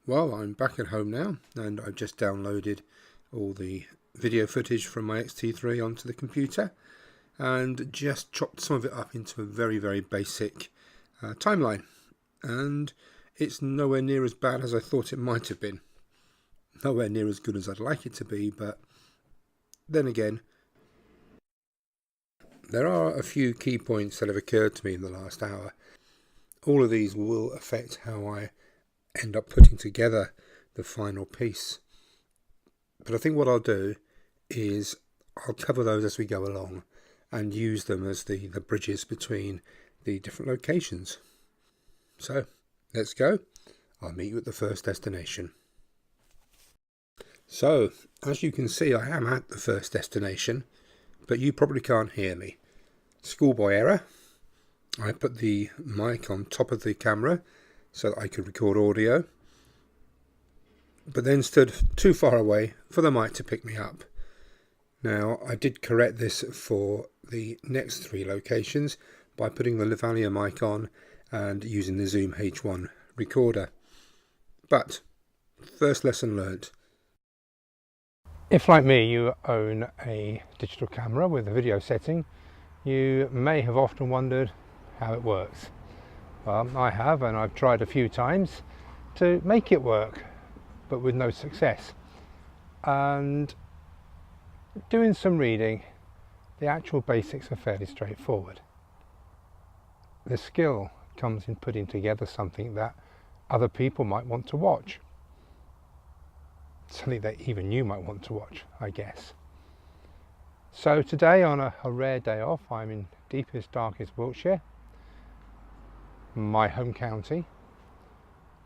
Well, I'm back at home now, and I've just downloaded all the video footage from my X-T3 onto the computer and just chopped some of it up into a very, very basic timeline. And it's nowhere near as bad as I thought it might have been. Nowhere near as good as I'd like it to be, but then again, there are a few key points that have occurred to me in the last hour. All of these will affect how I end up putting together the final piece. But I think what I'll do is I'll cover those as we go along and use them as the bridges between the different locations. So let's go. I'll meet you at the first destination. So as you can see, I am at the first destination, but you probably can't hear me. Schoolboy error. I put the mic on top of the camera so that I could record audio, but then stood too far away for the mic to pick me up. Now, I did correct this for the next three locations by putting the lavalier mic on and using the Zoom H1 recorder. But first lesson learnt. If, like me, you own a digital camera with a video setting, you may have often wondered how it works. Well, I have, and I've tried a few times to make it work, but with no success. And doing some reading, the actual basics are fairly straightforward. The skill comes in putting together something that other people might want to watch. Something that even you might want to watch, I guess. So today, on a rare day off, I'm in deepest, darkest Wiltshire, my home county.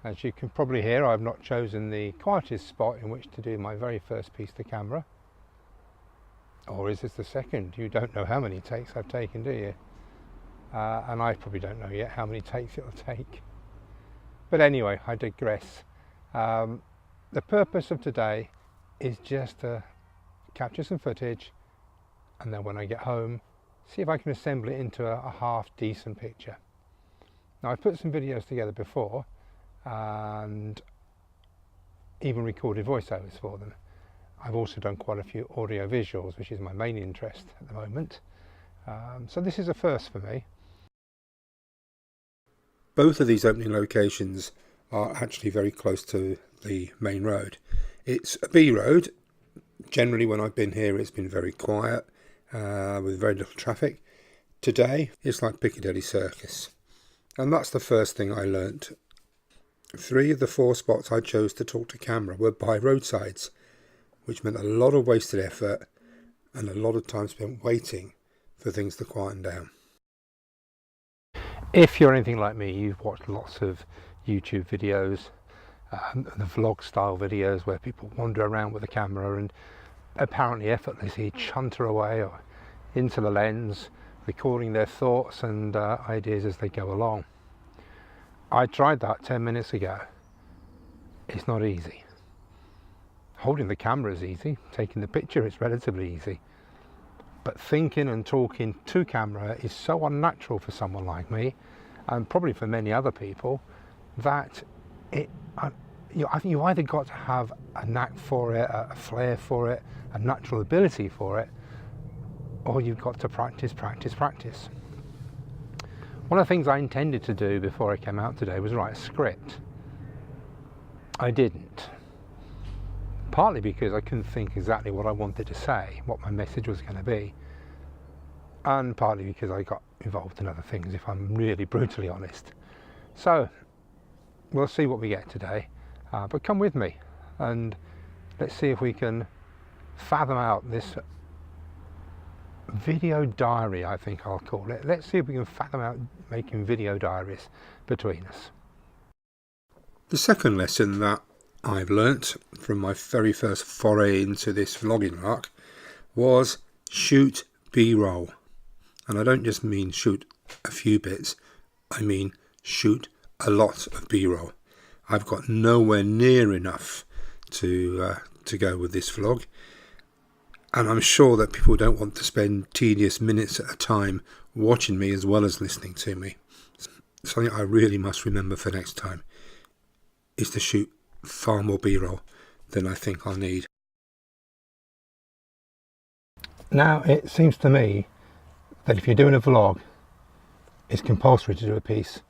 As you can probably hear, I've not chosen the quietest spot in which to do my very first piece to camera. Or is this the second? You don't know how many takes I've taken, do you? And I probably don't know yet how many takes it'll take. But anyway, I digress. The purpose of today is just to capture some footage, and then when I get home, see if I can assemble it into a half decent picture. Now, I've put some videos together before and even recorded voiceovers for them. I've also done quite a few audio visuals, which is my main interest at the moment. So this is a first for me. Both of these opening locations are actually very close to the main road. It's a B road. Generally, when I've been here, it's been very quiet with very little traffic. Today, it's like Piccadilly Circus. And that's the first thing I learnt. 3 of the 4 spots I chose to talk to camera were by roadsides, which meant a lot of wasted effort and a lot of time spent waiting for things to quieten down. If you're anything like me, you've watched lots of YouTube videos, the vlog style videos where people wander around with a camera and apparently effortlessly chunter away or into the lens, recording their thoughts and ideas as they go along. I tried that 10 minutes ago. It's not easy. Holding the camera is easy, taking the picture is relatively easy. But thinking and talking to camera is so unnatural for someone like me, and probably for many other people, that I think you either got to have a knack for it, a flair for it, a natural ability for it, or you've got to practice, practice, practice. One of the things I intended to do before I came out today was write a script. I didn't. Partly because I couldn't think exactly what I wanted to say, what my message was going to be, and partly because I got involved in other things, if I'm really brutally honest. So we'll see what we get today, but come with me and let's see if we can fathom out this video diary, I think I'll call it. Let's see if we can fathom out making video diaries between us. The second lesson that I've learnt from my very first foray into this vlogging lark was shoot B-roll. And I don't just mean shoot a few bits, I mean shoot a lot of B-roll. I've got nowhere near enough to go with this vlog, and I'm sure that people don't want to spend tedious minutes at a time watching me as well as listening to me. Something I really must remember for next time is to shoot far more B-roll than I think I'll need. Now it seems to me that if you're doing a vlog, it's compulsory to do a piece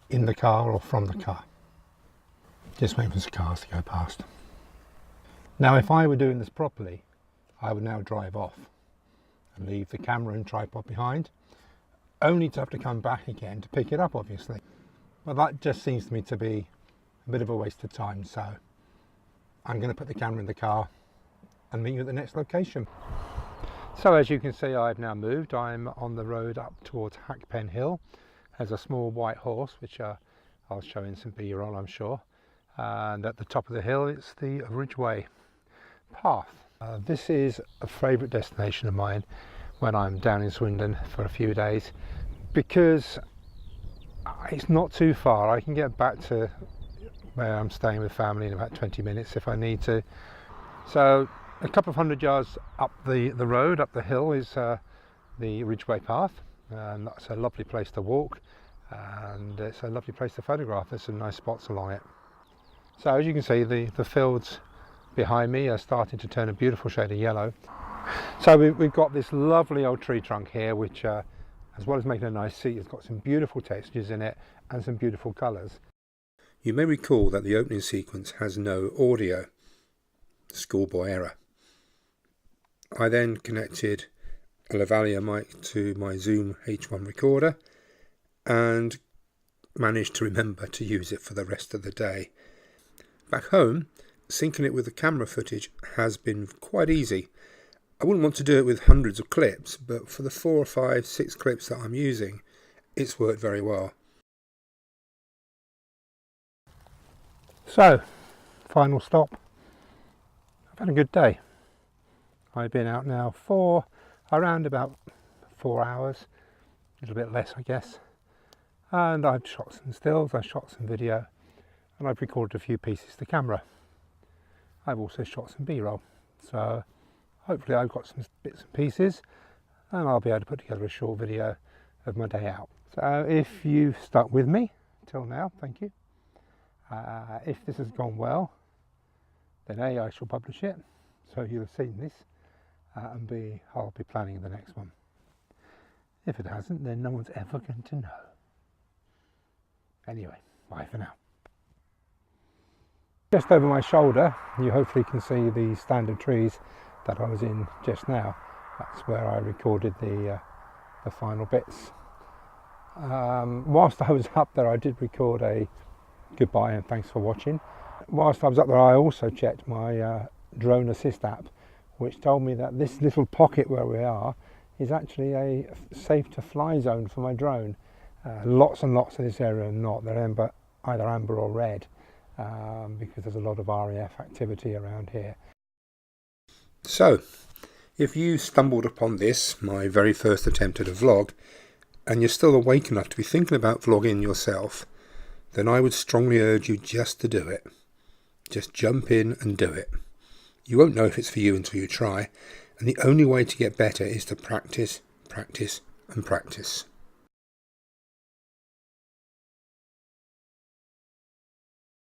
in the car or from the car. Just waiting for some cars to go past. Now if I were doing this properly, I would now drive off and leave the camera and tripod behind, only to have to come back again to pick it up, obviously. Well, that just seems to me to be a bit of a waste of time, so I'm going to put the camera in the car and meet you at the next location. So as you can see, I've now moved. I'm on the road up towards Hackpen Hill. There's a small white horse, which I'll show in some B-roll, I'm sure. And at the top of the hill, it's the Ridgeway path. This is a favourite destination of mine when I'm down in Swindon for a few days, because it's not too far. I can get back to where I'm staying with family in about 20 minutes if I need to. So a couple of 100 yards up the road, up the hill, is the Ridgeway path, and that's a lovely place to walk, and it's a lovely place to photograph. There's some nice spots along it. So as you can see, the fields behind me are starting to turn a beautiful shade of yellow. So we've got this lovely old tree trunk here, which as well as making a nice seat, has got some beautiful textures in it and some beautiful colours. You may recall that the opening sequence has no audio, schoolboy error. I then connected a lavalier mic to my Zoom H1 recorder and managed to remember to use it for the rest of the day. Back home, syncing it with the camera footage has been quite easy. I wouldn't want to do it with hundreds of clips, but for the 4 or 5, 6 clips that I'm using, it's worked very well. So, final stop. I've had a good day. I've been out now for around about 4 hours, a little bit less I guess, and I've shot some stills, I've shot some video, and I've recorded a few pieces to camera. I've also shot some B-roll, so hopefully I've got some bits and pieces and I'll be able to put together a short video of my day out. So if you've stuck with me till now, thank you. If this has gone well, then A, I shall publish it, so you'll have seen this, and B, I'll be planning the next one. If it hasn't, then no one's ever going to know. Anyway, bye for now. Just over my shoulder, you hopefully can see the stand of trees that I was in just now. That's where I recorded the final bits. Whilst I was up there, I did record a goodbye and thanks for watching. Whilst I was up there, I also checked my drone assist app, which told me that this little pocket where we are is actually a safe to fly zone for my drone. Lots and lots of this area are not. They're either amber or red, because there's a lot of RAF activity around here. So, if you stumbled upon this, my very first attempt at a vlog, and you're still awake enough to be thinking about vlogging yourself, then I would strongly urge you just to do it. Just jump in and do it. You won't know if it's for you until you try, and the only way to get better is to practice, practice and practice.